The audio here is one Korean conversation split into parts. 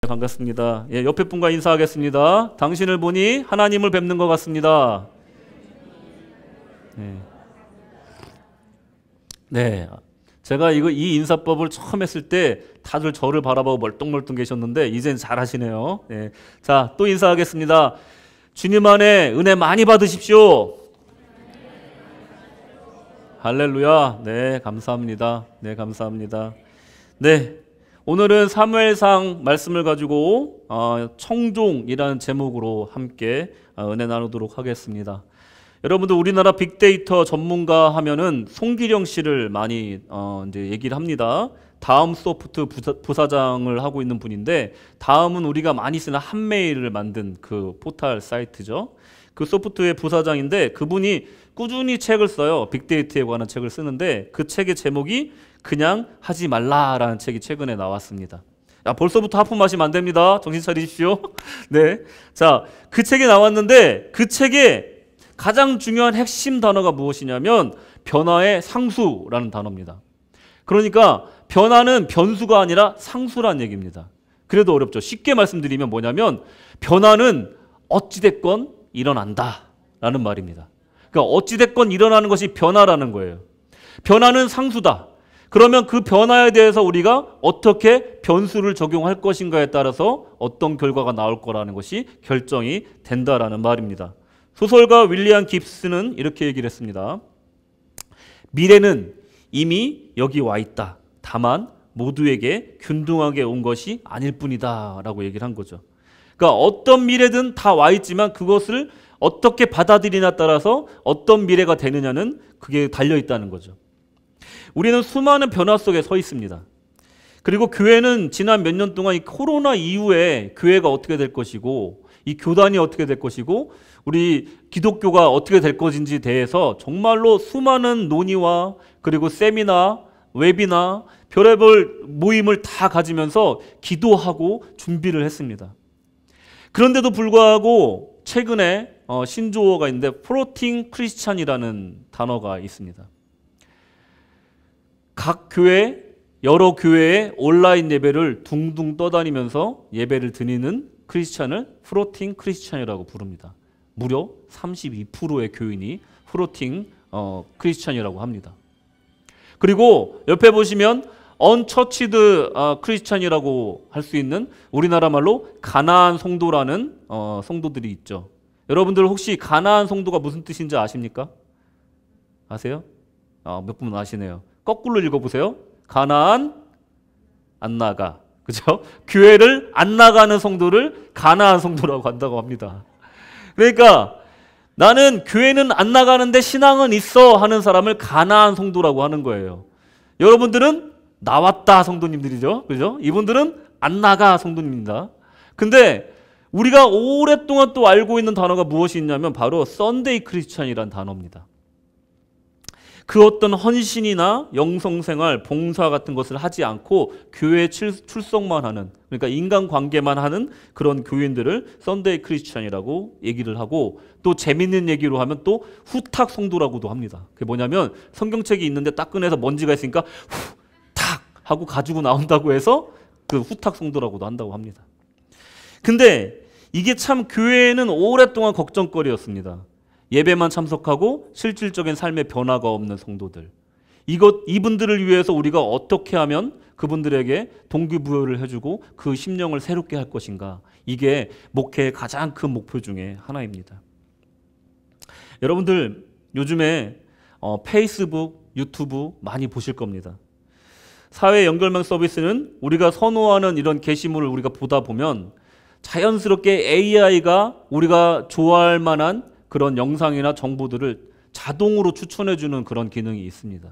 반갑습니다. 예, 옆에 분과 인사하겠습니다. 당신을 보니 하나님을 뵙는 것 같습니다. 네. 제가 이 인사법을 처음 했을 때 다들 저를 바라보고 멀뚱멀뚱 계셨는데 이젠 잘 하시네요. 네. 자, 또 인사하겠습니다. 주님 안에 은혜 많이 받으십시오. 할렐루야. 네, 감사합니다. 네, 감사합니다. 네, 오늘은 사무엘상 말씀을 가지고 청종이라는 제목으로 함께 은혜 나누도록 하겠습니다. 여러분들 우리나라 빅데이터 전문가 하면은 송기령 씨를 많이 이제 얘기를 합니다. 다음 소프트 부사장을 하고 있는 분인데, 다음은 우리가 많이 쓰는 한메일을 만든 그 포털 사이트죠. 그 소프트의 부사장인데 그분이 꾸준히 책을 써요. 빅데이터에 관한 책을 쓰는데 그 책의 제목이 그냥 하지 말라라는 책이 최근에 나왔습니다. 야, 벌써부터 하품하시면 안 됩니다. 정신 차리십시오. 네, 자, 그 책이 나왔는데 그 책에 가장 중요한 핵심 단어가 무엇이냐면 변화의 상수라는 단어입니다. 그러니까 변화는 변수가 아니라 상수란 얘기입니다. 그래도 어렵죠. 쉽게 말씀드리면 뭐냐면 변화는 어찌됐건 일어난다 라는 말입니다. 그러니까 어찌됐건 일어나는 것이 변화라는 거예요. 변화는 상수다. 그러면 그 변화에 대해서 우리가 어떻게 변수를 적용할 것인가에 따라서 어떤 결과가 나올 거라는 것이 결정이 된다라는 말입니다. 소설가 윌리엄 깁스는 이렇게 얘기를 했습니다. 미래는 이미 여기 와 있다. 다만 모두에게 균등하게 온 것이 아닐 뿐이다 라고 얘기를 한 거죠. 그러니까 어떤 미래든 다 와 있지만 그것을 어떻게 받아들이냐에 따라서 어떤 미래가 되느냐는 그게 달려 있다는 거죠. 우리는 수많은 변화 속에 서 있습니다. 그리고 교회는 지난 몇 년 동안 이 코로나 이후에 교회가 어떻게 될 것이고 이 교단이 어떻게 될 것이고 우리 기독교가 어떻게 될 것인지에 대해서 정말로 수많은 논의와 그리고 세미나, 웨비나, 별의별 모임을 다 가지면서 기도하고 준비를 했습니다. 그런데도 불구하고 최근에 신조어가 있는데 플로팅 크리스찬이라는 단어가 있습니다. 각 교회, 여러 교회의 온라인 예배를 둥둥 떠다니면서 예배를 드리는 크리스찬을 플로팅 크리스찬이라고 부릅니다. 무려 32%의 교인이 플로팅 크리스찬이라고 합니다. 그리고 옆에 보시면 언처치드 크리스찬이라고 할 수 있는 우리나라 말로 가나안 성도라는 성도들이 있죠. 여러분들 혹시 가나안 성도가 무슨 뜻인지 아십니까? 아세요? 몇 분 아시네요. 거꾸로 읽어보세요. 가나안 안 나가. 그죠? 교회를 안 나가는 성도를 가나안 성도라고 한다고 합니다. 그러니까 나는 교회는 안 나가는데 신앙은 있어 하는 사람을 가나안 성도라고 하는 거예요. 여러분들은 나왔다 성도님들이죠. 그죠? 이분들은 안 나가 성도님입니다. 근데 우리가 오랫동안 또 알고 있는 단어가 무엇이 있냐면 바로 썬데이 크리스찬이라는 단어입니다. 그 어떤 헌신이나 영성생활, 봉사 같은 것을 하지 않고 교회에 출석만 하는, 그러니까 인간관계만 하는 그런 교인들을 썬데이 크리스찬이라고 얘기를 하고, 또 재밌는 얘기로 하면 또 후탁 성도라고도 합니다. 그게 뭐냐면 성경책이 있는데 딱 꺼내서 먼지가 있으니까 후탁 하고 가지고 나온다고 해서 그 후탁 성도라고도 한다고 합니다. 근데 이게 참 교회에는 오랫동안 걱정거리였습니다. 예배만 참석하고 실질적인 삶의 변화가 없는 성도들. 이분들을 위해서 우리가 어떻게 하면 그분들에게 동기부여를 해주고 그 심령을 새롭게 할 것인가. 이게 목회의 가장 큰 목표 중에 하나입니다. 여러분들 요즘에 페이스북, 유튜브 많이 보실 겁니다. 사회 연결망 서비스는 우리가 선호하는 이런 게시물을 우리가 보다 보면 자연스럽게 AI가 우리가 좋아할 만한 그런 영상이나 정보들을 자동으로 추천해주는 그런 기능이 있습니다.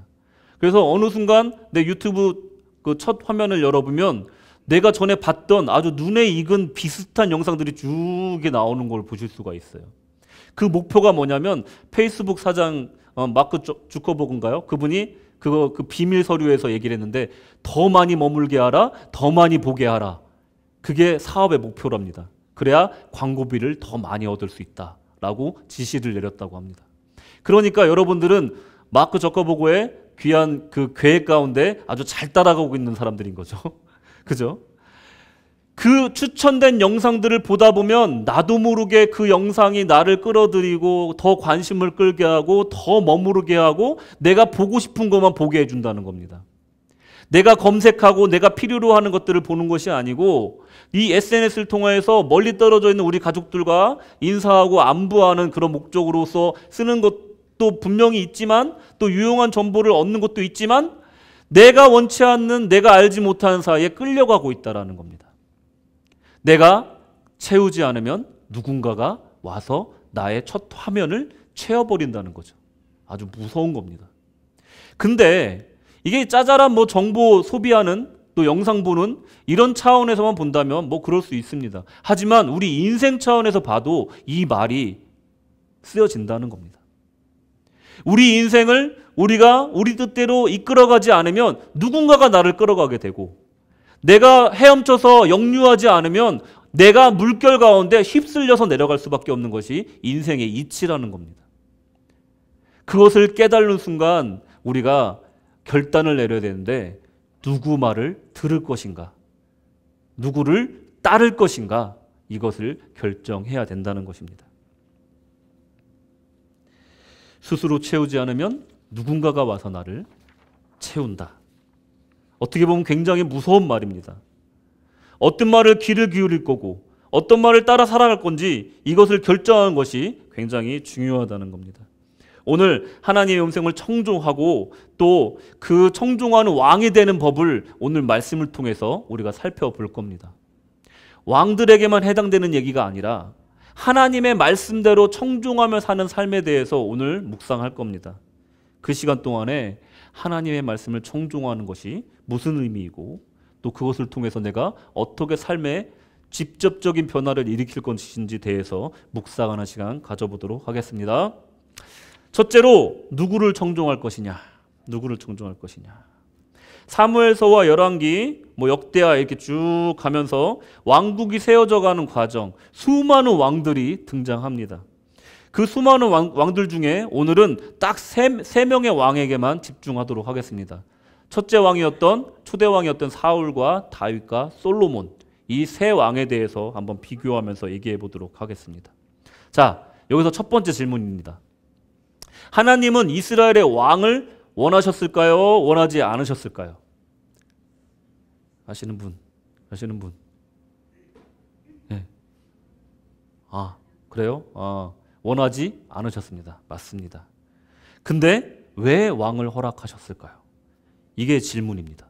그래서 어느 순간 내 유튜브 그 첫 화면을 열어보면 내가 전에 봤던 아주 눈에 익은 비슷한 영상들이 쭉 나오는 걸 보실 수가 있어요. 그 목표가 뭐냐면 페이스북 사장 마크 주커버그인가요? 그분이 그 비밀 서류에서 얘기를 했는데 더 많이 머물게 하라, 더 많이 보게 하라. 그게 사업의 목표랍니다. 그래야 광고비를 더 많이 얻을 수 있다. 라고 지시를 내렸다고 합니다. 그러니까 여러분들은 마크 저커버그의 귀한 그 계획 가운데 아주 잘 따라가고 있는 사람들인 거죠. 그죠? 그 추천된 영상들을 보다 보면 나도 모르게 그 영상이 나를 끌어들이고 더 관심을 끌게 하고 더 머무르게 하고 내가 보고 싶은 것만 보게 해준다는 겁니다. 내가 검색하고 내가 필요로 하는 것들을 보는 것이 아니고 이 SNS를 통해서 멀리 떨어져 있는 우리 가족들과 인사하고 안부하는 그런 목적으로서 쓰는 것도 분명히 있지만 또 유용한 정보를 얻는 것도 있지만 내가 원치 않는 내가 알지 못하는 사이에 끌려가고 있다는 겁니다. 내가 채우지 않으면 누군가가 와서 나의 첫 화면을 채워버린다는 거죠. 아주 무서운 겁니다. 근데 이게 짜잘한 뭐 정보 소비하는 또 영상 보는 이런 차원에서만 본다면 뭐 그럴 수 있습니다. 하지만 우리 인생 차원에서 봐도 이 말이 쓰여진다는 겁니다. 우리 인생을 우리가 우리 뜻대로 이끌어가지 않으면 누군가가 나를 끌어가게 되고 내가 헤엄쳐서 역류하지 않으면 내가 물결 가운데 휩쓸려서 내려갈 수밖에 없는 것이 인생의 이치라는 겁니다. 그것을 깨달는 순간 우리가 결단을 내려야 되는데 누구 말을 들을 것인가? 누구를 따를 것인가? 이것을 결정해야 된다는 것입니다. 스스로 채우지 않으면 누군가가 와서 나를 채운다. 어떻게 보면 굉장히 무서운 말입니다. 어떤 말을 귀를 기울일 거고 어떤 말을 따라 살아갈 건지 이것을 결정하는 것이 굉장히 중요하다는 겁니다. 오늘 하나님의 음성을 청종하고 또 그 청종하는 왕이 되는 법을 오늘 말씀을 통해서 우리가 살펴볼 겁니다. 왕들에게만 해당되는 얘기가 아니라 하나님의 말씀대로 청종하며 사는 삶에 대해서 오늘 묵상할 겁니다. 그 시간 동안에 하나님의 말씀을 청종하는 것이 무슨 의미이고 또 그것을 통해서 내가 어떻게 삶에 직접적인 변화를 일으킬 것인지 대해서 묵상하는 시간 가져보도록 하겠습니다. 첫째로 누구를 청종할 것이냐? 누구를 청종할 것이냐? 사무엘서와 열왕기, 역대하 이렇게 쭉 가면서 왕국이 세워져 가는 과정, 수많은 왕들이 등장합니다. 그 수많은 왕들 중에 오늘은 딱 세 명의 왕에게만 집중하도록 하겠습니다. 첫째 왕이었던 초대 왕이었던 사울과 다윗과 솔로몬, 이 세 왕에 대해서 한번 비교하면서 얘기해 보도록 하겠습니다. 자, 여기서 첫 번째 질문입니다. 하나님은 이스라엘의 왕을 원하셨을까요? 원하지 않으셨을까요? 아시는 분? 네. 그래요? 원하지 않으셨습니다. 맞습니다. 근데 왜 왕을 허락하셨을까요? 이게 질문입니다.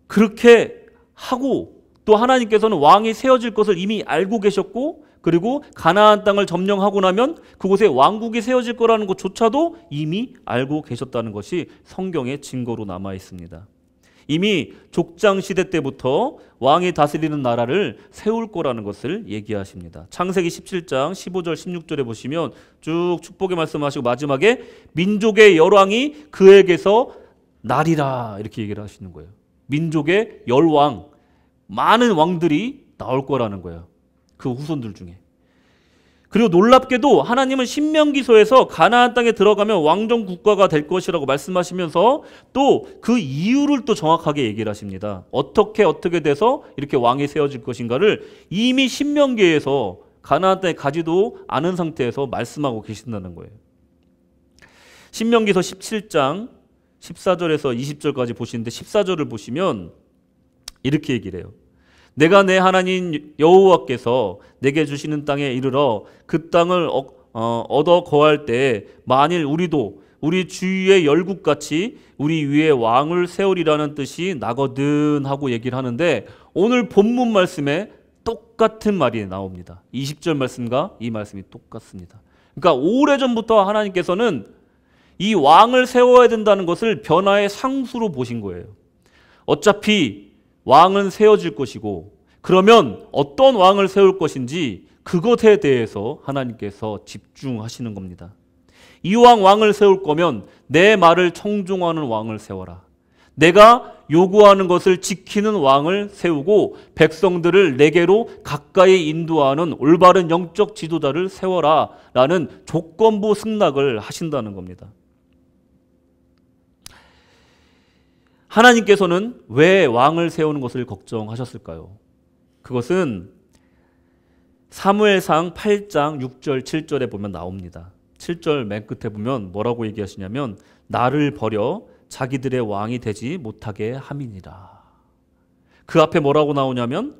그렇게 하고 또 하나님께서는 왕이 세워질 것을 이미 알고 계셨고 그리고 가나안 땅을 점령하고 나면 그곳에 왕국이 세워질 거라는 것조차도 이미 알고 계셨다는 것이 성경의 증거로 남아 있습니다. 이미 족장 시대 때부터 왕이 다스리는 나라를 세울 거라는 것을 얘기하십니다. 창세기 17장 15절 16절에 보시면 쭉 축복의 말씀하시고 마지막에 민족의 열왕이 그에게서 나리라 이렇게 얘기를 하시는 거예요. 민족의 열왕, 많은 왕들이 나올 거라는 거예요. 그 후손들 중에. 그리고 놀랍게도 하나님은 신명기서에서 가나안 땅에 들어가면 왕정 국가가 될 것이라고 말씀하시면서 또 그 이유를 또 정확하게 얘기를 하십니다. 어떻게 돼서 이렇게 왕이 세워질 것인가를 이미 신명기에서 가나안 땅에 가지도 않은 상태에서 말씀하고 계신다는 거예요. 신명기서 17장 14절에서 20절까지 보시는데 14절을 보시면 이렇게 얘기를 해요. 내가 내 하나님 여호와께서 내게 주시는 땅에 이르러 그 땅을 얻어 거할 때 만일 우리도 우리 주위의 열국같이 우리 위에 왕을 세우리라는 뜻이 나거든 하고 얘기를 하는데 오늘 본문 말씀에 똑같은 말이 나옵니다. 20절 말씀과 이 말씀이 똑같습니다. 그러니까 오래전부터 하나님께서는 이 왕을 세워야 된다는 것을 변화의 상수로 보신 거예요. 어차피 왕은 세워질 것이고 그러면 어떤 왕을 세울 것인지 그것에 대해서 하나님께서 집중하시는 겁니다. 이왕 왕을 세울 거면 내 말을 청종하는 왕을 세워라. 내가 요구하는 것을 지키는 왕을 세우고 백성들을 내게로 가까이 인도하는 올바른 영적 지도자를 세워라 라는 조건부 승낙을 하신다는 겁니다. 하나님께서는 왜 왕을 세우는 것을 걱정하셨을까요? 그것은 사무엘상 8장 6절 7절에 보면 나옵니다. 7절 맨 끝에 보면 뭐라고 얘기하시냐면 나를 버려 자기들의 왕이 되지 못하게 함이니라. 그 앞에 뭐라고 나오냐면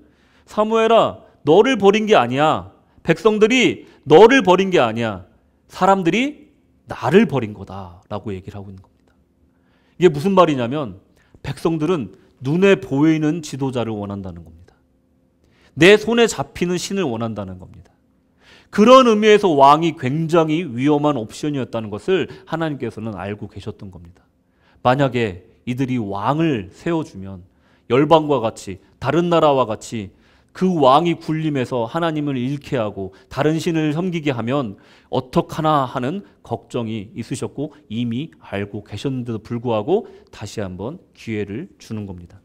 사무엘아 너를 버린 게 아니야. 백성들이 너를 버린 게 아니야. 사람들이 나를 버린 거다라고 얘기를 하고 있는 겁니다. 이게 무슨 말이냐면 백성들은 눈에 보이는 지도자를 원한다는 겁니다. 내 손에 잡히는 신을 원한다는 겁니다. 그런 의미에서 왕이 굉장히 위험한 옵션이었다는 것을 하나님께서는 알고 계셨던 겁니다. 만약에 이들이 왕을 세워주면 열방과 같이 다른 나라와 같이 그 왕이 군림해서 하나님을 잃게 하고 다른 신을 섬기게 하면 어떡하나 하는 걱정이 있으셨고 이미 알고 계셨는데도 불구하고 다시 한번 기회를 주는 겁니다.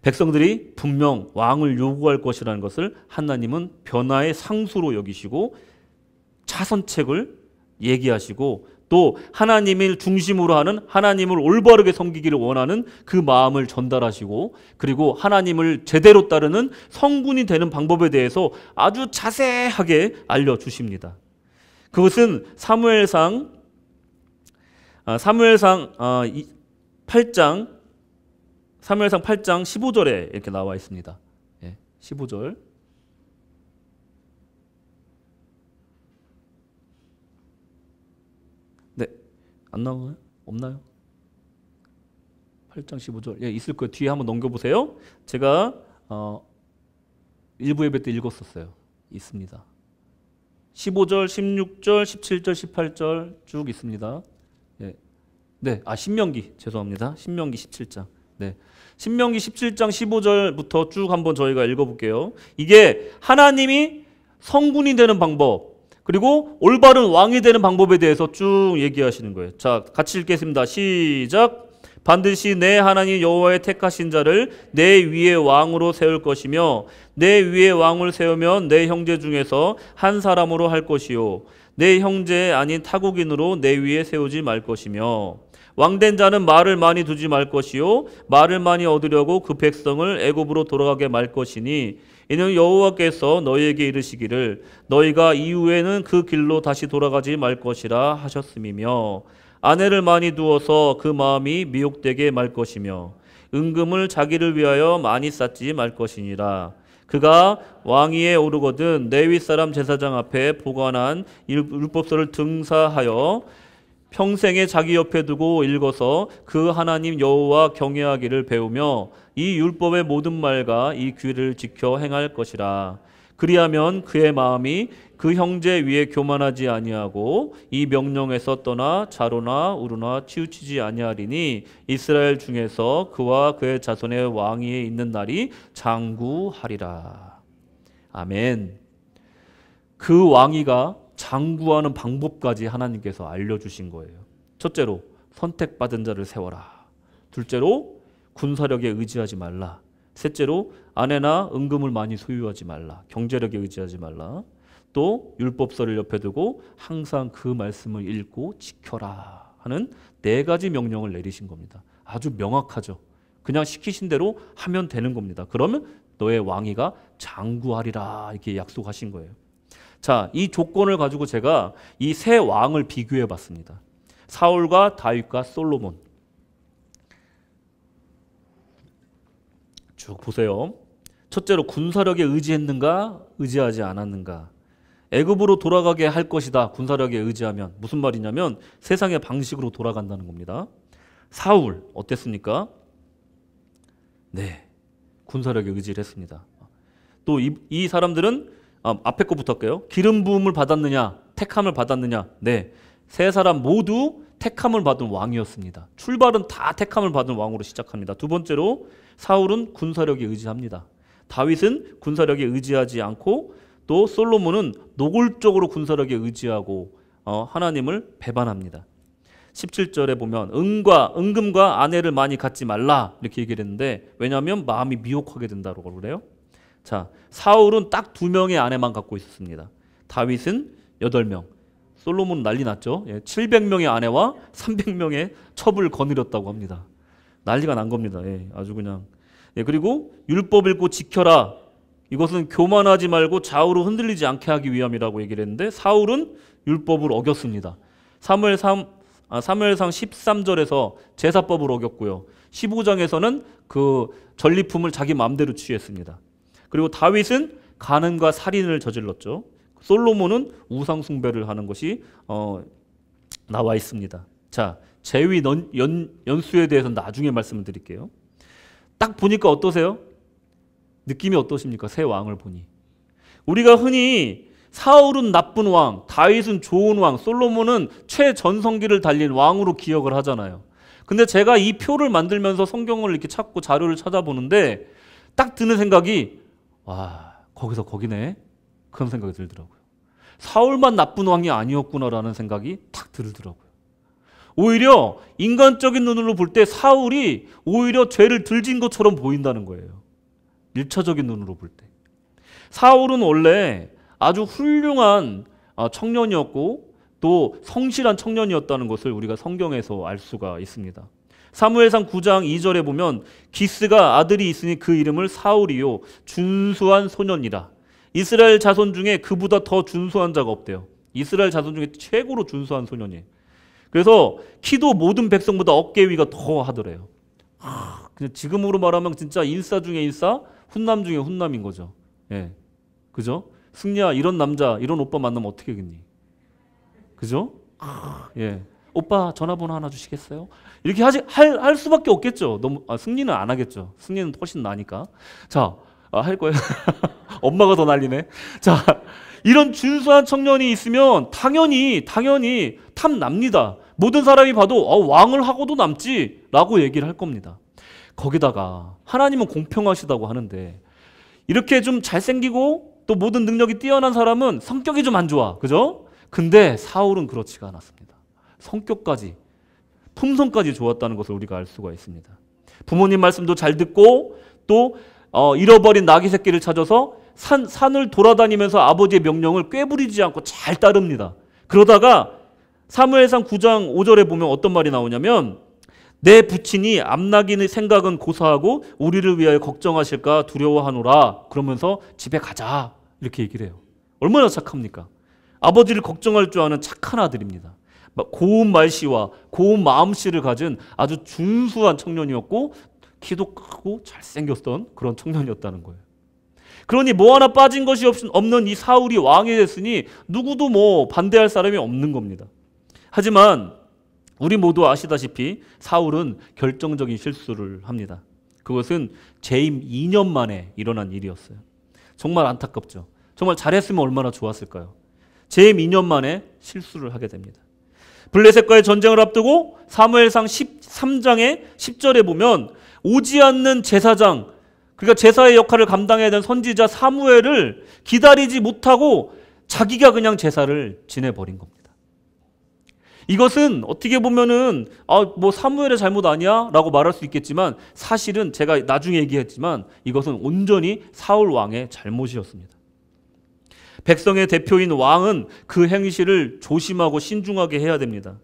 백성들이 분명 왕을 요구할 것이라는 것을 하나님은 변화의 상수로 여기시고 차선책을 얘기하시고 또 하나님을 중심으로 하는 하나님을 올바르게 섬기기를 원하는 그 마음을 전달하시고 그리고 하나님을 제대로 따르는 성군이 되는 방법에 대해서 아주 자세하게 알려주십니다. 그것은 사무엘상 8장 15절에 이렇게 나와 있습니다. 15절. 네, 안 나오나요? 없나요? 8장 15절. 있을 거예요. 뒤에 한번 넘겨보세요. 제가 일부 예배 때 읽었었어요. 있습니다. 15절, 16절, 17절, 18절 쭉 있습니다. 신명기 죄송합니다. 신명기 17장. 신명기 17장 15절부터 쭉 한번 저희가 읽어볼게요. 이게 하나님이 성군이 되는 방법 그리고 올바른 왕이 되는 방법에 대해서 쭉 얘기하시는 거예요. 자, 같이 읽겠습니다. 시작. 반드시 내 하나님 여호와의 택하신 자를 내 위에 왕으로 세울 것이며 내 위에 왕을 세우면 내 형제 중에서 한 사람으로 할 것이요 내 형제 아닌 타국인으로 내 위에 세우지 말 것이며 왕된 자는 말을 많이 두지 말 것이요 말을 많이 얻으려고 그 백성을 애굽으로 돌아가게 말 것이니 이는 여호와께서 너희에게 이르시기를 너희가 이후에는 그 길로 다시 돌아가지 말 것이라 하셨음이며 아내를 많이 두어서 그 마음이 미혹되게 말 것이며 은금을 자기를 위하여 많이 쌓지 말 것이니라. 그가 왕위에 오르거든 레위 사람 제사장 앞에 보관한 율법서를 등사하여 평생에 자기 옆에 두고 읽어서 그 하나님 여호와 경외하기를 배우며 이 율법의 모든 말과 이 규례를 지켜 행할 것이라. 그리하면 그의 마음이 그 형제 위에 교만하지 아니하고 이 명령에서 떠나 자로나 우르나 치우치지 아니하리니 이스라엘 중에서 그와 그의 자손의 왕위에 있는 날이 장구하리라. 아멘. 그 왕위가 장구하는 방법까지 하나님께서 알려주신 거예요. 첫째로 선택받은 자를 세워라. 둘째로 군사력에 의지하지 말라. 셋째로 아내나 은금을 많이 소유하지 말라. 경제력에 의지하지 말라. 또 율법서를 옆에 두고 항상 그 말씀을 읽고 지켜라 하는 4가지 명령을 내리신 겁니다. 아주 명확하죠. 그냥 시키신 대로 하면 되는 겁니다. 그러면 너의 왕위가 장구하리라 이렇게 약속하신 거예요. 자, 이 조건을 가지고 제가 이 세 왕을 비교해 봤습니다. 사울과 다윗과 솔로몬. 쭉 보세요. 첫째로 군사력에 의지했는가 의지하지 않았는가. 애굽으로 돌아가게 할 것이다. 군사력에 의지하면. 무슨 말이냐면 세상의 방식으로 돌아간다는 겁니다. 사울 어땠습니까? 네, 군사력에 의지를 했습니다. 또 이 사람들은 앞에 거부터 할게요. 기름 부음을 받았느냐 택함을 받았느냐. 네, 세 사람 모두 택함을 받은 왕이었습니다. 출발은 다 택함을 받은 왕으로 시작합니다. 두 번째로 사울은 군사력에 의지합니다. 다윗은 군사력에 의지하지 않고 또 솔로몬은 노골적으로 군사력에 의지하고 하나님을 배반합니다. 17절에 보면 은금과 아내를 많이 갖지 말라 이렇게 얘기를 했는데 왜냐하면 마음이 미혹하게 된다고 그래요. 자, 사울은 딱 2명의 아내만 갖고 있었습니다. 다윗은 8명, 솔로몬은 난리 났죠. 700명의 아내와 300명의 첩을 거느렸다고 합니다. 난리가 난 겁니다. 예, 아주 그냥. 예, 그리고 율법 읽고 지켜라. 이것은 교만하지 말고 좌우로 흔들리지 않게 하기 위함이라고 얘기를 했는데 사울은 율법을 어겼습니다. 사무엘상 13절에서 제사법을 어겼고요. 15장에서는 그 전리품을 자기 마음대로 취했습니다. 그리고 다윗은 간음과 살인을 저질렀죠. 솔로몬은 우상 숭배를 하는 것이 나와 있습니다. 자, 제위 연수에 대해서는 나중에 말씀을 드릴게요. 딱 보니까 어떠세요? 느낌이 어떠십니까? 새 왕을 보니. 우리가 흔히 사울은 나쁜 왕, 다윗은 좋은 왕, 솔로몬은 최전성기를 달린 왕으로 기억을 하잖아요. 근데 제가 이 표를 만들면서 성경을 이렇게 찾고 자료를 찾아보는데 딱 드는 생각이 와, 거기서 거기네. 그런 생각이 들더라고요. 사울만 나쁜 왕이 아니었구나라는 생각이 탁 들더라고요. 오히려 인간적인 눈으로 볼 때 사울이 오히려 죄를 덜 진 것처럼 보인다는 거예요. 1차적인 눈으로 볼 때. 사울은 원래 아주 훌륭한 청년이었고 또 성실한 청년이었다는 것을 우리가 성경에서 알 수가 있습니다. 사무엘상 9장 2절에 보면 기스가 아들이 있으니 그 이름을 사울이요 준수한 소년이라. 이스라엘 자손 중에 그보다 더 준수한 자가 없대요. 이스라엘 자손 중에 최고로 준수한 소년이에요. 그래서 키도 모든 백성보다 어깨 위가 더 하더래요. 그냥 지금으로 말하면 진짜 인싸 중에 인싸, 훈남 중에 훈남인 거죠. 예, 그죠? 승리야, 이런 남자, 이런 오빠 만나면 어떻게 하겠니? 그죠? 예, 오빠 전화번호 하나 주시겠어요? 이렇게 할 수밖에 없겠죠. 너무 승리는 안 하겠죠. 승리는 훨씬 나니까. 자, 할 거예요. 엄마가 더 난리네. 자, 이런 준수한 청년이 있으면 당연히 탐납니다. 모든 사람이 봐도 왕을 하고도 남지라고 얘기를 할 겁니다. 거기다가 하나님은 공평하시다고 하는데 이렇게 좀 잘생기고 또 모든 능력이 뛰어난 사람은 성격이 좀 안 좋아. 그죠? 근데 사울은 그렇지가 않았습니다. 성격까지, 품성까지 좋았다는 것을 우리가 알 수가 있습니다. 부모님 말씀도 잘 듣고 또 잃어버린 나귀 새끼를 찾아서 산을 돌아다니면서 아버지의 명령을 꾀부리지 않고 잘 따릅니다. 그러다가 사무엘상 9장 5절에 보면 어떤 말이 나오냐면 내 부친이 암나기의 생각은 고사하고 우리를 위하여 걱정하실까 두려워하노라. 그러면서 집에 가자. 이렇게 얘기를 해요. 얼마나 착합니까? 아버지를 걱정할 줄 아는 착한 아들입니다. 고운 말씨와 고운 마음씨를 가진 아주 준수한 청년이었고 키도 크고 잘생겼던 그런 청년이었다는 거예요. 그러니 뭐 하나 빠진 것이 없는 이 사울이 왕이 됐으니 누구도 뭐 반대할 사람이 없는 겁니다. 하지만 우리 모두 아시다시피 사울은 결정적인 실수를 합니다. 그것은 재임 2년 만에 일어난 일이었어요. 정말 안타깝죠. 정말 잘했으면 얼마나 좋았을까요? 재임 2년 만에 실수를 하게 됩니다. 블레셋과의 전쟁을 앞두고 사무엘상 13장의 10절에 보면 오지 않는 제사장, 그러니까 제사의 역할을 감당해야 되는 선지자 사무엘을 기다리지 못하고 자기가 그냥 제사를 지내버린 겁니다. 이것은 어떻게 보면은 뭐 사무엘의 잘못 아니야? 라고 말할 수 있겠지만 사실은 제가 나중에 얘기했지만 이것은 온전히 사울 왕의 잘못이었습니다. 백성의 대표인 왕은 그 행실을 조심하고 신중하게 해야 됩니다.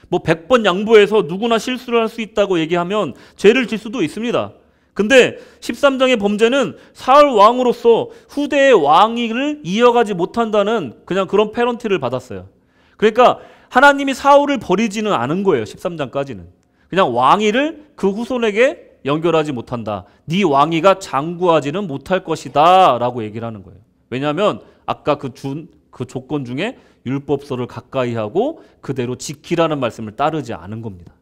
뭐 100번 양보해서 누구나 실수를 할 수 있다고 얘기하면 죄를 질 수도 있습니다. 근데 13장의 범죄는 사울 왕으로서 후대의 왕위를 이어가지 못한다는 그냥 그런 페널티를 받았어요. 그러니까 하나님이 사울을 버리지는 않은 거예요. 13장까지는. 그냥 왕위를 그 후손에게 연결하지 못한다. 네 왕위가 장구하지는 못할 것이다 라고 얘기를 하는 거예요. 왜냐하면 아까 그 조건 중에 율법서를 가까이 하고 그대로 지키라는 말씀을 따르지 않은 겁니다.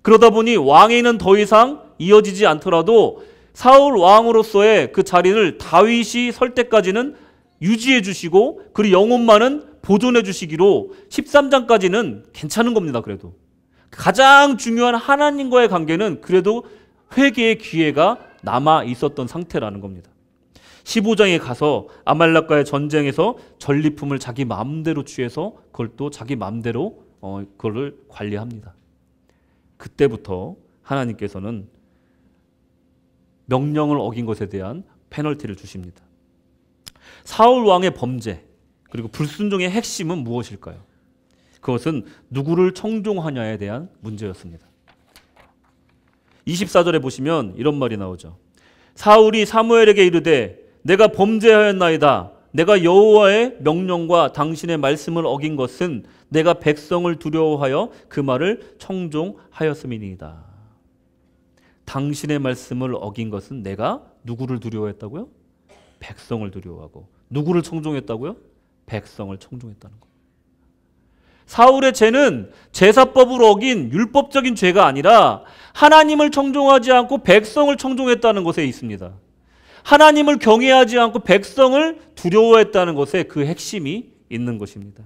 그러다 보니 왕위는 더 이상 이어지지 않더라도 사울 왕으로서의 그 자리를 다윗이 설 때까지는 유지해 주시고 그리고 영혼만은 보존해 주시기로 13장까지는 괜찮은 겁니다. 그래도 가장 중요한 하나님과의 관계는 그래도 회개의 기회가 남아 있었던 상태라는 겁니다. 15장에 가서 아말렉과의 전쟁에서 전리품을 자기 마음대로 취해서 그걸 또 자기 마음대로 그걸 관리합니다. 그때부터 하나님께서는 명령을 어긴 것에 대한 페널티를 주십니다. 사울 왕의 범죄 그리고 불순종의 핵심은 무엇일까요? 그것은 누구를 청종하냐에 대한 문제였습니다. 24절에 보시면 이런 말이 나오죠. 사울이 사무엘에게 이르되 내가 범죄하였나이다. 내가 여호와의 명령과 당신의 말씀을 어긴 것은 내가 백성을 두려워하여 그 말을 청종하였음이니이다. 당신의 말씀을 어긴 것은 내가 누구를 두려워했다고요? 백성을 두려워하고. 누구를 청종했다고요? 백성을 청종했다는 것. 사울의 죄는 제사법을 어긴 율법적인 죄가 아니라 하나님을 청종하지 않고 백성을 청종했다는 것에 있습니다. 하나님을 경외하지 않고 백성을 두려워했다는 것에 그 핵심이 있는 것입니다.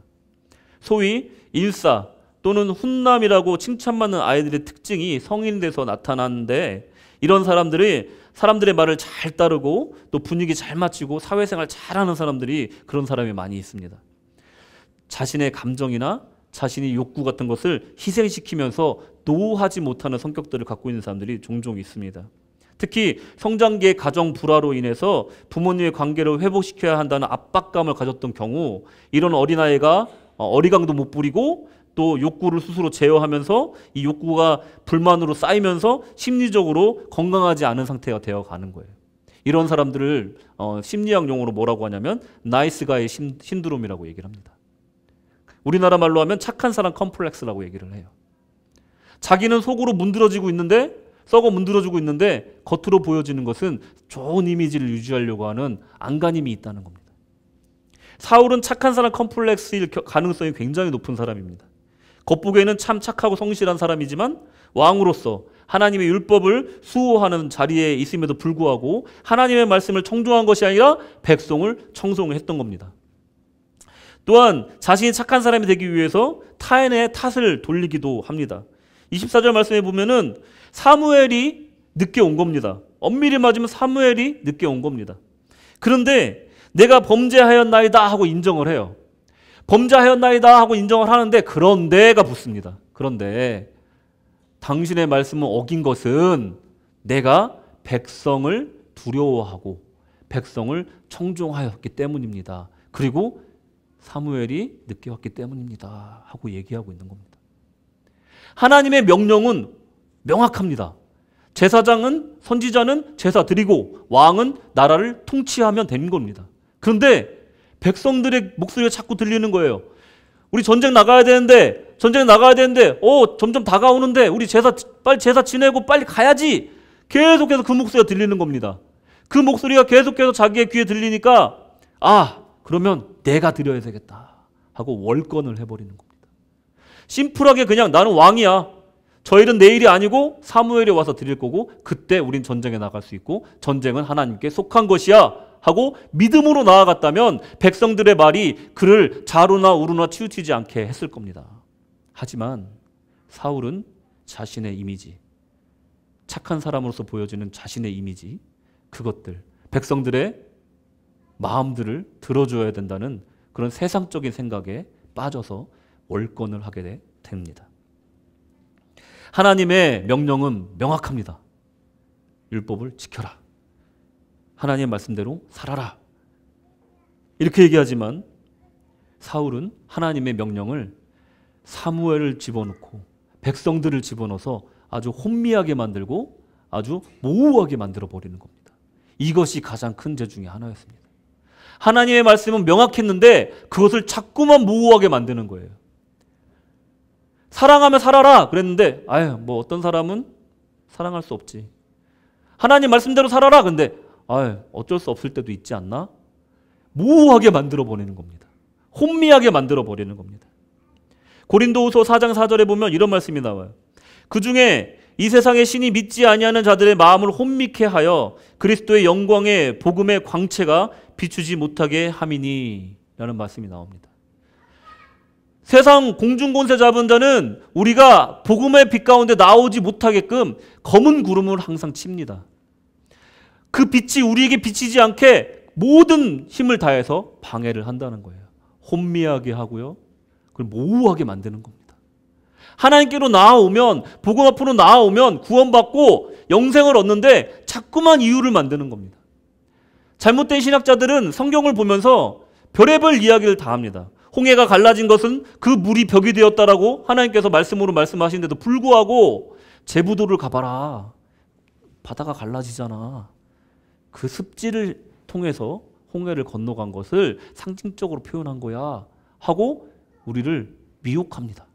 소위 일사 또는 훈남이라고 칭찬받는 아이들의 특징이 성인 돼서 나타나는데, 이런 사람들의 말을 잘 따르고 또 분위기 잘 맞추고 사회생활 잘하는 사람들이 그런 사람이 많이 있습니다. 자신의 감정이나 자신의 욕구 같은 것을 희생시키면서 노하지 못하는 성격들을 갖고 있는 사람들이 종종 있습니다. 특히 성장기의 가정 불화로 인해서 부모님의 관계를 회복시켜야 한다는 압박감을 가졌던 경우, 이런 어린아이가 어리광도 못 부리고 또 욕구를 스스로 제어하면서 이 욕구가 불만으로 쌓이면서 심리적으로 건강하지 않은 상태가 되어가는 거예요. 이런 사람들을 심리학 용어로 뭐라고 하냐면 나이스 가이 신드롬이라고 얘기를 합니다. 우리나라 말로 하면 착한 사람 컴플렉스라고 얘기를 해요. 자기는 속으로 문드러지고 있는데, 썩어 문드러지고 있는데 겉으로 보여지는 것은 좋은 이미지를 유지하려고 하는 안간힘이 있다는 겁니다. 사울은 착한 사람 컴플렉스일 가능성이 굉장히 높은 사람입니다. 겉보기에는 참 착하고 성실한 사람이지만 왕으로서 하나님의 율법을 수호하는 자리에 있음에도 불구하고 하나님의 말씀을 청종한 것이 아니라 백성을 청송했던 겁니다. 또한 자신이 착한 사람이 되기 위해서 타인의 탓을 돌리기도 합니다. 24절 말씀에 보면은 사무엘이 늦게 온 겁니다. 엄밀히 맞으면 사무엘이 늦게 온 겁니다. 그런데 내가 범죄하였나이다 하고 인정을 해요. 범죄하였나이다 하고 인정을 하는데 그런데가 붙습니다. 그런데 당신의 말씀을 어긴 것은 내가 백성을 두려워하고 백성을 청종하였기 때문입니다. 그리고 사무엘이 늦게 왔기 때문입니다 하고 얘기하고 있는 겁니다. 하나님의 명령은 명확합니다. 제사장은, 선지자는 제사 드리고 왕은 나라를 통치하면 되는 겁니다. 그런데 백성들의 목소리가 자꾸 들리는 거예요. 우리 전쟁 나가야 되는데 점점 다가오는데 우리 빨리 제사 지내고 빨리 가야지. 계속해서 그 목소리가 들리는 겁니다. 그 목소리가 계속해서 자기의 귀에 들리니까 그러면 내가 드려야 되겠다 하고 월권을 해버리는 겁니다. 심플하게 그냥 나는 왕이야. 저 일은 내 일이 아니고 사무엘이 와서 드릴 거고 그때 우린 전쟁에 나갈 수 있고 전쟁은 하나님께 속한 것이야 하고 믿음으로 나아갔다면 백성들의 말이 그를 자루나 우루나 치우치지 않게 했을 겁니다. 하지만 사울은 자신의 이미지, 착한 사람으로서 보여지는 자신의 이미지, 그것들, 백성들의 마음들을 들어줘야 된다는 그런 세상적인 생각에 빠져서 월권을 하게 됩니다. 하나님의 명령은 명확합니다. 율법을 지켜라. 하나님의 말씀대로 살아라. 이렇게 얘기하지만 사울은 하나님의 명령을 사무엘을 집어넣고 백성들을 집어넣어서 아주 혼미하게 만들고 아주 모호하게 만들어버리는 겁니다. 이것이 가장 큰 죄 중에 하나였습니다. 하나님의 말씀은 명확했는데 그것을 자꾸만 모호하게 만드는 거예요. 사랑하며 살아라 그랬는데 어떤 사람은 사랑할 수 없지. 하나님 말씀대로 살아라. 근데 어쩔 수 없을 때도 있지 않나? 모호하게 만들어버리는 겁니다. 혼미하게 만들어버리는 겁니다. 고린도후서 4장 4절에 보면 이런 말씀이 나와요. 그 중에 이 세상의 신이 믿지 아니하는 자들의 마음을 혼미케 하여 그리스도의 영광의 복음의 광채가 비추지 못하게 함이니 라는 말씀이 나옵니다. 세상 공중권세 잡은 자는 우리가 복음의 빛 가운데 나오지 못하게끔 검은 구름을 항상 칩니다. 그 빛이 우리에게 비치지 않게 모든 힘을 다해서 방해를 한다는 거예요. 혼미하게 하고요. 그걸 모호하게 만드는 겁니다. 하나님께로 나아오면, 복음 앞으로 나아오면 구원받고 영생을 얻는데 자꾸만 이유를 만드는 겁니다. 잘못된 신학자들은 성경을 보면서 별의별 이야기를 다 합니다. 홍해가 갈라진 것은 그 물이 벽이 되었다라고 하나님께서 말씀으로 말씀하시는데도 불구하고 제부도를 가봐라. 바다가 갈라지잖아. 그 습지를 통해서 홍해를 건너간 것을 상징적으로 표현한 거야 하고 우리를 미혹합니다.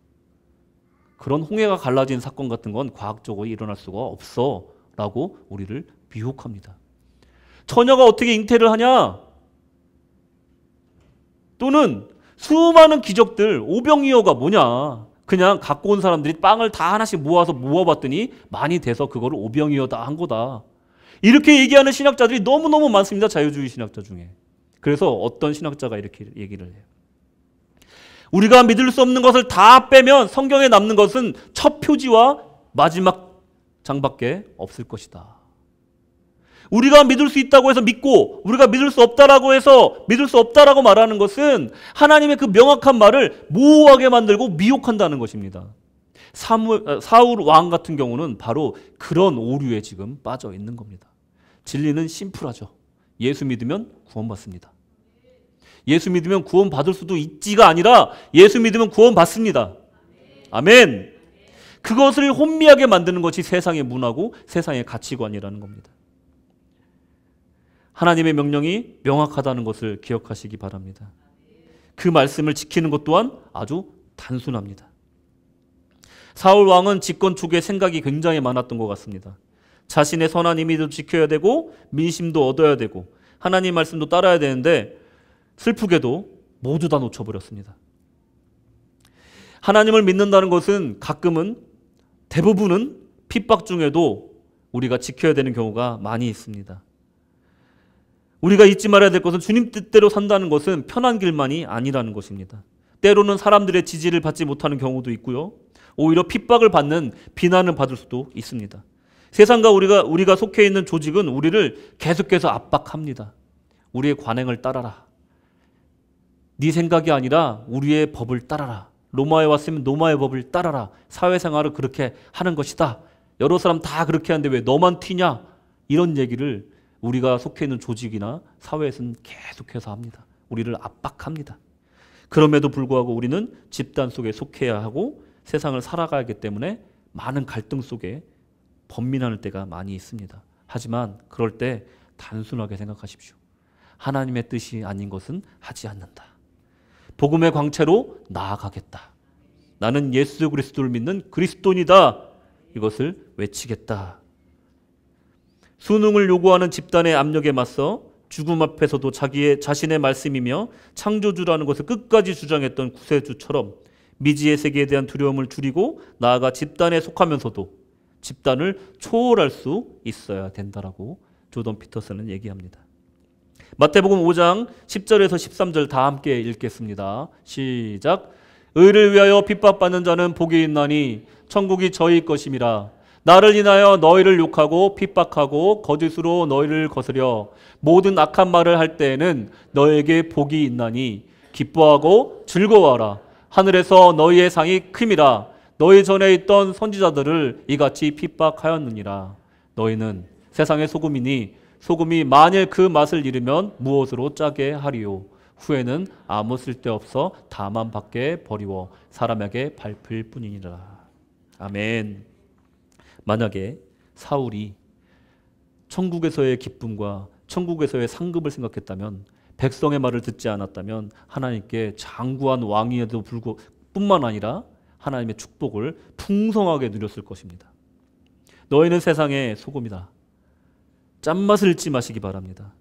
그런 홍해가 갈라진 사건 같은 건 과학적으로 일어날 수가 없어 라고 우리를 미혹합니다. 처녀가 어떻게 잉태를 하냐? 또는 수많은 기적들, 오병이어가 뭐냐? 그냥 갖고 온 사람들이 빵을 다 하나씩 모아서 모아봤더니 많이 돼서 그거를 오병이어다 한 거다. 이렇게 얘기하는 신학자들이 너무너무 많습니다. 자유주의 신학자 중에. 그래서 어떤 신학자가 이렇게 얘기를 해요. 우리가 믿을 수 없는 것을 다 빼면 성경에 남는 것은 첫 표지와 마지막 장밖에 없을 것이다. 우리가 믿을 수 있다고 해서 믿고 우리가 믿을 수 없다라고 해서 믿을 수 없다라고 말하는 것은 하나님의 그 명확한 말을 모호하게 만들고 미혹한다는 것입니다. 사울 왕 같은 경우는 바로 그런 오류에 지금 빠져 있는 겁니다. 진리는 심플하죠. 예수 믿으면 구원받습니다. 예수 믿으면 구원받을 수도 있지가 아니라 예수 믿으면 구원받습니다. 아멘. 그것을 혼미하게 만드는 것이 세상의 문화고 세상의 가치관이라는 겁니다. 하나님의 명령이 명확하다는 것을 기억하시기 바랍니다. 그 말씀을 지키는 것 또한 아주 단순합니다. 사울 왕은 집권 초기에 생각이 굉장히 많았던 것 같습니다. 자신의 선한 이미도 지켜야 되고 민심도 얻어야 되고 하나님 말씀도 따라야 되는데 슬프게도 모두 다 놓쳐버렸습니다. 하나님을 믿는다는 것은 가끔은 대부분은 핍박 중에도 우리가 지켜야 되는 경우가 많이 있습니다. 우리가 잊지 말아야 될 것은 주님 뜻대로 산다는 것은 편한 길만이 아니라는 것입니다. 때로는 사람들의 지지를 받지 못하는 경우도 있고요. 오히려 핍박을 받는 비난을 받을 수도 있습니다. 세상과 우리가 속해 있는 조직은 우리를 계속해서 압박합니다. 우리의 관행을 따라라. 네 생각이 아니라 우리의 법을 따라라. 로마에 왔으면 로마의 법을 따라라. 사회생활을 그렇게 하는 것이다. 여러 사람 다 그렇게 하는데 왜 너만 튀냐? 이런 얘기를 우리가 속해 있는 조직이나 사회에서는 계속해서 합니다. 우리를 압박합니다. 그럼에도 불구하고 우리는 집단 속에 속해야 하고 세상을 살아가기 때문에 많은 갈등 속에 번민할 때가 많이 있습니다. 하지만 그럴 때 단순하게 생각하십시오. 하나님의 뜻이 아닌 것은 하지 않는다. 복음의 광채로 나아가겠다. 나는 예수 그리스도를 믿는 그리스도인이다. 이것을 외치겠다. 순응을 요구하는 집단의 압력에 맞서 죽음 앞에서도 자신의 말씀이며 창조주라는 것을 끝까지 주장했던 구세주처럼 미지의 세계에 대한 두려움을 줄이고 나아가 집단에 속하면서도 집단을 초월할 수 있어야 된다라고 조던 피터슨은 얘기합니다. 마태복음 5장 10절에서 13절 다 함께 읽겠습니다. 시작. 의를 위하여 핍박받는 자는 복이 있나니 천국이 저희 것임이라. 나를 인하여 너희를 욕하고 핍박하고 거짓으로 너희를 거스려 모든 악한 말을 할 때에는 너에게 복이 있나니 기뻐하고 즐거워하라. 하늘에서 너희의 상이 큼이라. 너희 전에 있던 선지자들을 이같이 핍박하였느니라. 너희는 세상의 소금이니 소금이 만일 그 맛을 잃으면 무엇으로 짜게 하리요. 후에는 아무 쓸데없어 다만 밖에 버리워 사람에게 밟힐 뿐이니라. 아멘. 만약에 사울이 천국에서의 기쁨과 천국에서의 상급을 생각했다면, 백성의 말을 듣지 않았다면 하나님께 장구한 왕이어도 뿐만 아니라 하나님의 축복을 풍성하게 누렸을 것입니다. 너희는 세상의 소금이다. 짠맛을 잊지 마시기 바랍니다.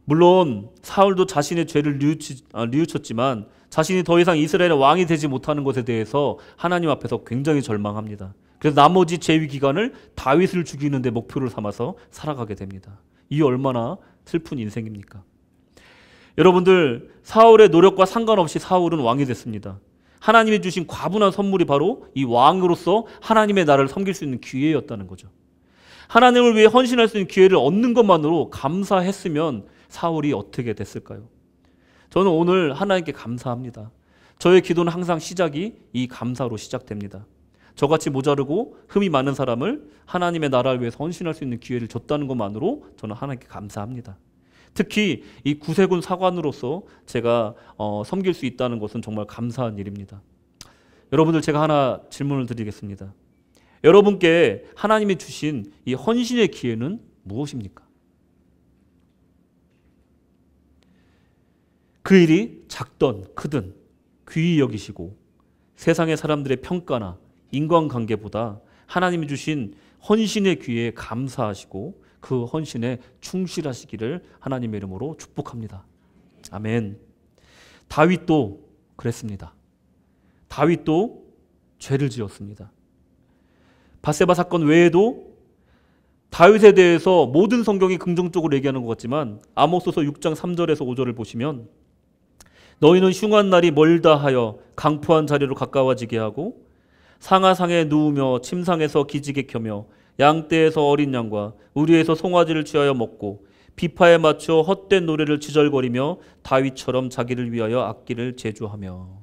물론 사울도 자신의 죄를 뉘우쳤지만 자신이 더 이상 이스라엘의 왕이 되지 못하는 것에 대해서 하나님 앞에서 굉장히 절망합니다. 그래서 나머지 재위 기간을 다윗을 죽이는 데 목표를 삼아서 살아가게 됩니다. 이 얼마나 슬픈 인생입니까? 여러분들, 사울의 노력과 상관없이 사울은 왕이 됐습니다. 하나님이 주신 과분한 선물이 바로 이 왕으로서 하나님의 나라를 섬길 수 있는 기회였다는 거죠. 하나님을 위해 헌신할 수 있는 기회를 얻는 것만으로 감사했으면 사울이 어떻게 됐을까요? 저는 오늘 하나님께 감사합니다. 저의 기도는 항상 시작이 이 감사로 시작됩니다. 저같이 모자르고 흠이 많은 사람을 하나님의 나라를 위해서 헌신할 수 있는 기회를 줬다는 것만으로 저는 하나님께 감사합니다. 특히 이 구세군 사관으로서 제가 섬길 수 있다는 것은 정말 감사한 일입니다. 여러분들, 제가 하나 질문을 드리겠습니다. 여러분께 하나님이 주신 이 헌신의 기회는 무엇입니까? 그 일이 작든 크든 귀히 여기시고 세상의 사람들의 평가나 인간관계보다 하나님이 주신 헌신의 기회에 감사하시고 그 헌신에 충실하시기를 하나님의 이름으로 축복합니다. 아멘. 다윗도 그랬습니다. 다윗도 죄를 지었습니다. 밧세바 사건 외에도 다윗에 대해서 모든 성경이 긍정적으로 얘기하는 것 같지만 아모스서 6장 3절에서 5절을 보시면 너희는 흉한 날이 멀다 하여 강포한 자리로 가까워지게 하고 상하상에 누우며 침상에서 기지개 켜며 양떼에서 어린 양과 우리에서 송아지를 취하여 먹고 비파에 맞춰 헛된 노래를 지절거리며 다윗처럼 자기를 위하여 악기를 제주하며.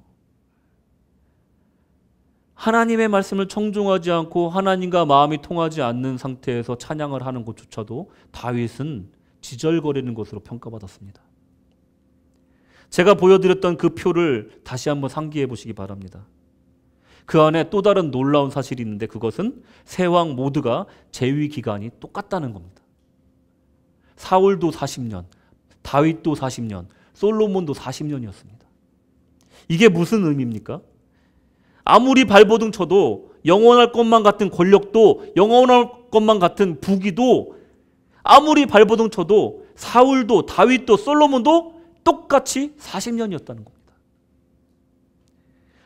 하나님의 말씀을 청종하지 않고 하나님과 마음이 통하지 않는 상태에서 찬양을 하는 것조차도 다윗은 지절거리는 것으로 평가받았습니다. 제가 보여드렸던 그 표를 다시 한번 상기해 보시기 바랍니다. 그 안에 또 다른 놀라운 사실이 있는데 그것은 세 왕 모두가 재위 기간이 똑같다는 겁니다. 사울도 40년, 다윗도 40년, 솔로몬도 40년이었습니다. 이게 무슨 의미입니까? 아무리 발버둥 쳐도 영원할 것만 같은 권력도 영원할 것만 같은 부귀도 아무리 발버둥 쳐도 사울도 다윗도 솔로몬도 똑같이 40년이었다는 겁니다.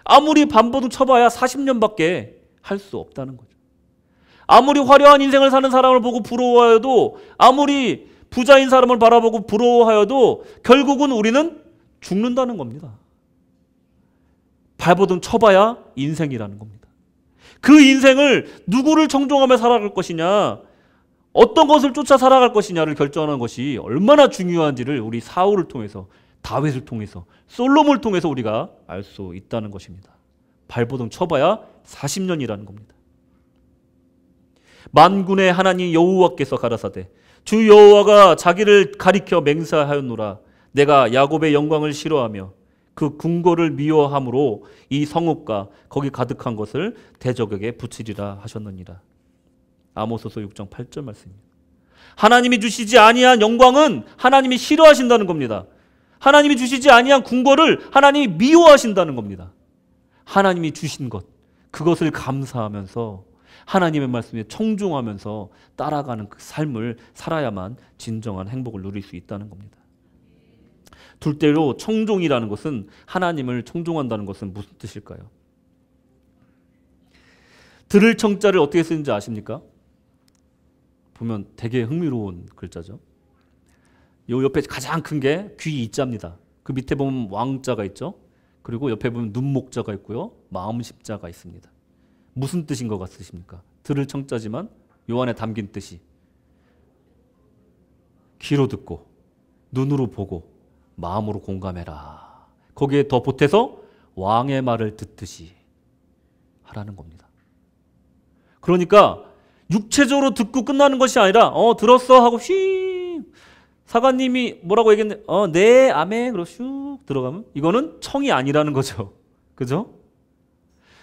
아무리 발버둥 쳐봐야 40년밖에 할 수 없다는 거죠. 아무리 화려한 인생을 사는 사람을 보고 부러워하여도 아무리 부자인 사람을 바라보고 부러워하여도 결국은 우리는 죽는다는 겁니다. 발버둥 쳐봐야 인생이라는 겁니다. 그 인생을 누구를 청종하며 살아갈 것이냐, 어떤 것을 쫓아 살아갈 것이냐를 결정하는 것이 얼마나 중요한지를 우리 사울을 통해서, 다윗을 통해서, 솔로몬을 통해서 우리가 알 수 있다는 것입니다. 발버둥 쳐봐야 40년이라는 겁니다. 만군의 하나님 여호와께서 가라사대 주 여호와가 자기를 가리켜 맹세하였노라. 내가 야곱의 영광을 싫어하며 그 궁궐을 미워함으로 이 성읍과 거기 가득한 것을 대적에게 붙이리라 하셨느니라. 아모스서 6장 8절 말씀입니다. 하나님이 주시지 아니한 영광은 하나님이 싫어하신다는 겁니다. 하나님이 주시지 아니한 궁궐을 하나님이 미워하신다는 겁니다. 하나님이 주신 것, 그것을 감사하면서 하나님의 말씀에 청종하면서 따라가는 그 삶을 살아야만 진정한 행복을 누릴 수 있다는 겁니다. 둘째로 청종이라는 것은, 하나님을 청종한다는 것은 무슨 뜻일까요? 들을 청자를 어떻게 쓰는지 아십니까? 보면 되게 흥미로운 글자죠. 요 옆에 가장 큰 게 귀 이자입니다. 그 밑에 보면 왕자가 있죠. 그리고 옆에 보면 눈목자가 있고요. 마음 십자가 있습니다. 무슨 뜻인 것 같으십니까? 들을 청자지만 요 안에 담긴 뜻이 귀로 듣고 눈으로 보고 마음으로 공감해라. 거기에 더 보태서 왕의 말을 듣듯이 하라는 겁니다. 그러니까 육체적으로 듣고 끝나는 것이 아니라 들었어 하고 휘 사관님이 뭐라고 얘기했는데 네 아멘 그러고 슉 들어가면 이거는 청이 아니라는 거죠. 그죠?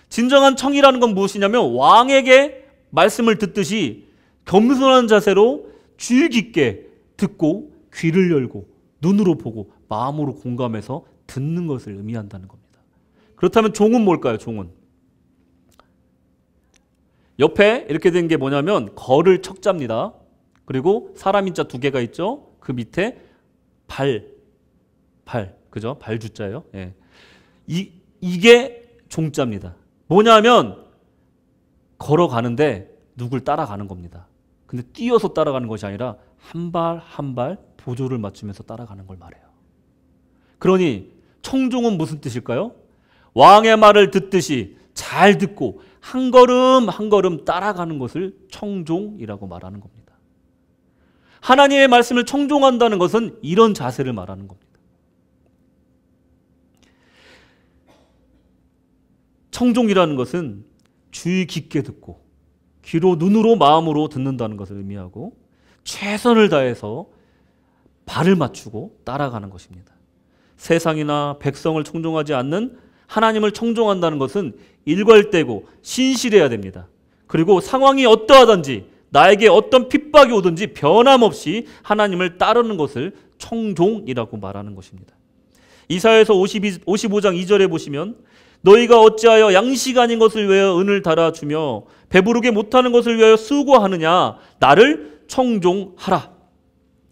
진정한 청이라는 건 무엇이냐면 왕에게 말씀을 듣듯이 겸손한 자세로 주의 깊게 듣고 귀를 열고 눈으로 보고 마음으로 공감해서 듣는 것을 의미한다는 겁니다. 그렇다면 종은 뭘까요? 종은 옆에 이렇게 된 게 뭐냐면 거를 척자입니다. 그리고 사람 인자 두 개가 있죠. 그 밑에 발, 그죠? 발주자예요. 예. 이게 종자입니다. 뭐냐면 걸어가는데 누굴 따라가는 겁니다. 근데 뛰어서 따라가는 것이 아니라 한 발 한 발 보조를 맞추면서 따라가는 걸 말해요. 그러니 청종은 무슨 뜻일까요? 왕의 말을 듣듯이 잘 듣고 한 걸음 한 걸음 따라가는 것을 청종이라고 말하는 겁니다. 하나님의 말씀을 청종한다는 것은 이런 자세를 말하는 겁니다. 청종이라는 것은 주의 깊게 듣고 귀로 눈으로 마음으로 듣는다는 것을 의미하고 최선을 다해서 발을 맞추고 따라가는 것입니다. 세상이나 백성을 청종하지 않는 하나님을 청종한다는 것은 일괄되고 신실해야 됩니다. 그리고 상황이 어떠하든지 나에게 어떤 핍박이 오든지 변함없이 하나님을 따르는 것을 청종이라고 말하는 것입니다. 이사야서 55장 2절에 보시면 너희가 어찌하여 양식 아닌 것을 위하여 은을 달아주며 배부르게 못하는 것을 위하여 수고하느냐. 나를 청종하라.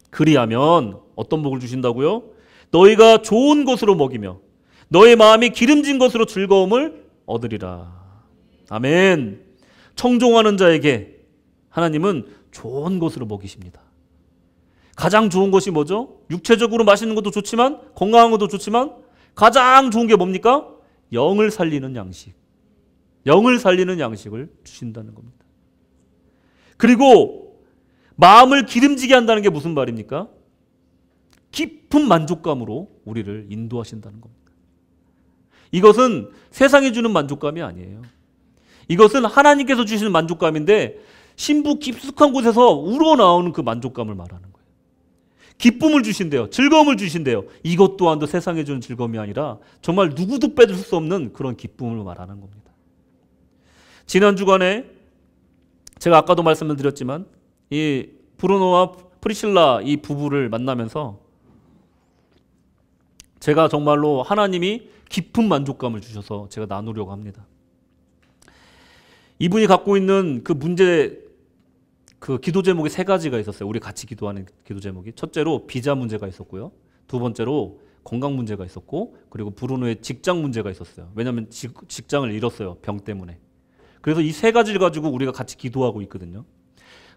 그리하면 어떤 복을 주신다고요? 너희가 좋은 것으로 먹이며 너희 마음이 기름진 것으로 즐거움을 얻으리라. 아멘. 청종하는 자에게 하나님은 좋은 것으로 먹이십니다. 가장 좋은 것이 뭐죠? 육체적으로 맛있는 것도 좋지만, 건강한 것도 좋지만 가장 좋은 게 뭡니까? 영을 살리는 양식. 영을 살리는 양식을 주신다는 겁니다. 그리고 마음을 기름지게 한다는 게 무슨 말입니까? 깊은 만족감으로 우리를 인도하신다는 겁니다. 이것은 세상이 주는 만족감이 아니에요. 이것은 하나님께서 주시는 만족감인데 신부 깊숙한 곳에서 우러나오는 그 만족감을 말하는 거예요. 기쁨을 주신대요. 즐거움을 주신대요. 이것 또한도 세상에 주는 즐거움이 아니라 정말 누구도 빼줄 수 없는 그런 기쁨을 말하는 겁니다. 지난 주간에 제가 아까도 말씀을 드렸지만 이 브루노와 프리실라 이 부부를 만나면서 제가 정말로 하나님이 깊은 만족감을 주셔서 제가 나누려고 합니다. 이분이 갖고 있는 그 문제, 그 기도 제목이 세 가지가 있었어요. 우리 같이 기도하는 기도 제목이. 첫째로 비자 문제가 있었고요. 두 번째로 건강 문제가 있었고, 그리고 브루노의 직장 문제가 있었어요. 왜냐하면 직장을 잃었어요. 병 때문에. 그래서 이 세 가지를 가지고 우리가 같이 기도하고 있거든요.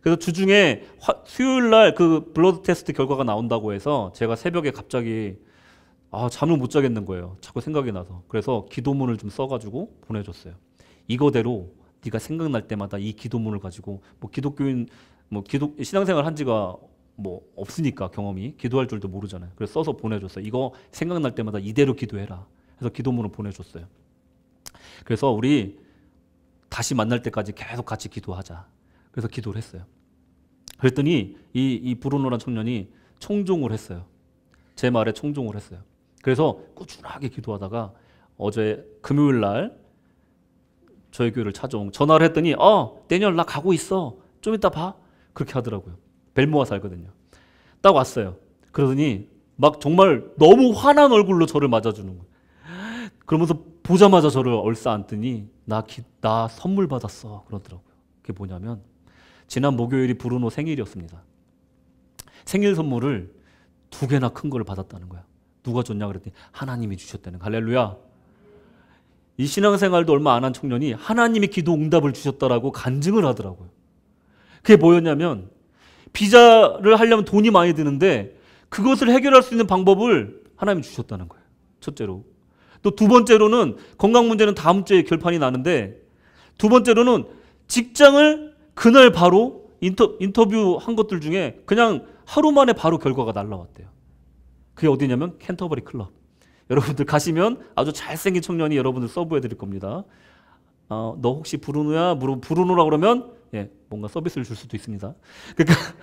그래서 주중에 수요일 날 그 블러드 테스트 결과가 나온다고 해서 제가 새벽에 갑자기 잠을 못 자겠는 거예요. 자꾸 생각이 나서. 그래서 기도문을 좀 써가지고 보내줬어요. 이거대로 네가 생각날 때마다 이 기도문을 가지고 기독교인 신앙생활 한 지가 없으니까 경험이 기도할 줄도 모르잖아요. 그래서 써서 보내줬어요. 이거 생각날 때마다 이대로 기도해라. 그래서 기도문을 보내줬어요. 그래서 우리 다시 만날 때까지 계속 같이 기도하자. 그래서 기도를 했어요. 그랬더니 이 브루노란 청년이 청종을 했어요. 제 말에 청종을 했어요. 그래서 꾸준하게 기도하다가 어제 금요일 날 저희 교회를 전화를 했더니 데니얼 나 가고 있어. 좀 이따 봐. 그렇게 하더라고요. 벨모아 살거든요. 딱 왔어요. 그러더니 막 정말 너무 화난 얼굴로 저를 맞아주는 거예요. 그러면서 보자마자 저를 얼싸안더니 나 선물 받았어. 그러더라고요. 그게 뭐냐면 지난 목요일이 브루노 생일이었습니다. 생일 선물을 2개나 큰 걸 받았다는 거야. 누가 줬냐 그랬더니 하나님이 주셨다는 거야. 할렐루야. 이 신앙생활도 얼마 안 한 청년이 하나님이 기도 응답을 주셨다라고 간증을 하더라고요. 그게 뭐였냐면 비자를 하려면 돈이 많이 드는데 그것을 해결할 수 있는 방법을 하나님이 주셨다는 거예요. 첫째로. 또 두 번째로는 건강 문제는 다음 주에 결판이 나는데 두 번째로는 직장을 그날 바로 인터뷰한 것들 중에 그냥 하루 만에 바로 결과가 날라왔대요. 그게 어디냐면 캔터버리 클럽. 여러분들 가시면 아주 잘생긴 청년이 여러분들 서브해 드릴 겁니다. 너 혹시 브루노야? 브루노라 그러면 뭔가 서비스를 줄 수도 있습니다. 그러니까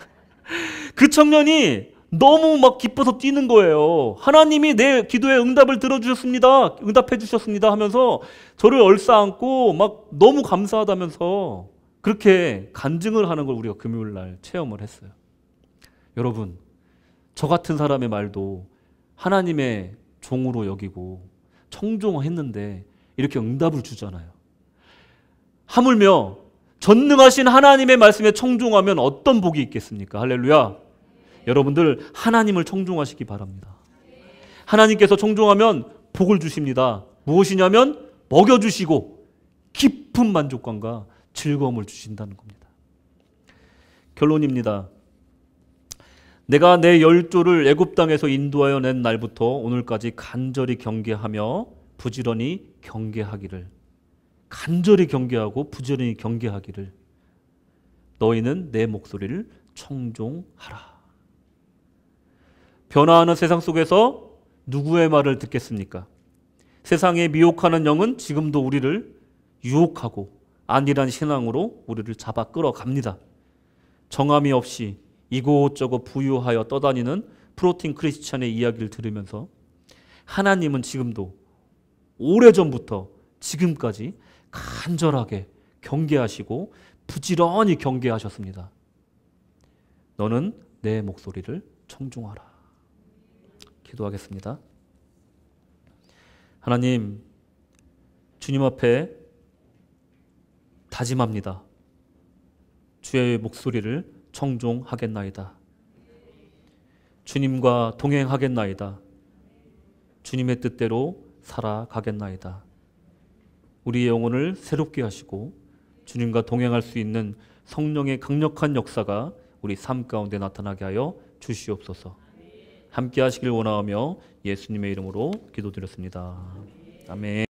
그 청년이 너무 막 기뻐서 뛰는 거예요. 하나님이 내 기도에 응답을 들어주셨습니다. 응답해 주셨습니다 하면서 저를 얼싸안고 막 너무 감사하다면서 그렇게 간증을 하는 걸 우리가 금요일 날 체험을 했어요. 여러분, 저 같은 사람의 말도 하나님의 종으로 여기고 청종했는데 이렇게 응답을 주잖아요. 하물며 전능하신 하나님의 말씀에 청종하면 어떤 복이 있겠습니까? 할렐루야. 여러분들 하나님을 청종하시기 바랍니다. 하나님께서 청종하면 복을 주십니다. 무엇이냐면 먹여주시고 깊은 만족감과 즐거움을 주신다는 겁니다. 결론입니다. 내가 내 열조를 애굽 땅에서 인도하여 낸 날부터 오늘까지 간절히 경계하며 부지런히 경계하기를, 간절히 경계하고 부지런히 경계하기를, 너희는 내 목소리를 청종하라. 변화하는 세상 속에서 누구의 말을 듣겠습니까? 세상에 미혹하는 영은 지금도 우리를 유혹하고 안일한 신앙으로 우리를 잡아 끌어갑니다. 정함이 없이 이곳저곳 부유하여 떠다니는 프로틴 크리스찬의 이야기를 들으면서 하나님은 지금도 오래전부터 지금까지 간절하게 경계하시고 부지런히 경계하셨습니다. 너는 내 목소리를 청중하라. 기도하겠습니다. 하나님, 주님 앞에 다짐합니다. 주의 목소리를 청중하겠나이다. 주님과 동행하겠나이다. 주님의 뜻대로 살아가겠나이다. 우리의 영혼을 새롭게 하시고 주님과 동행할 수 있는 성령의 강력한 역사가 우리 삶 가운데 나타나게 하여 주시옵소서. 함께 하시길 원하며 예수님의 이름으로 기도드렸습니다. 아멘.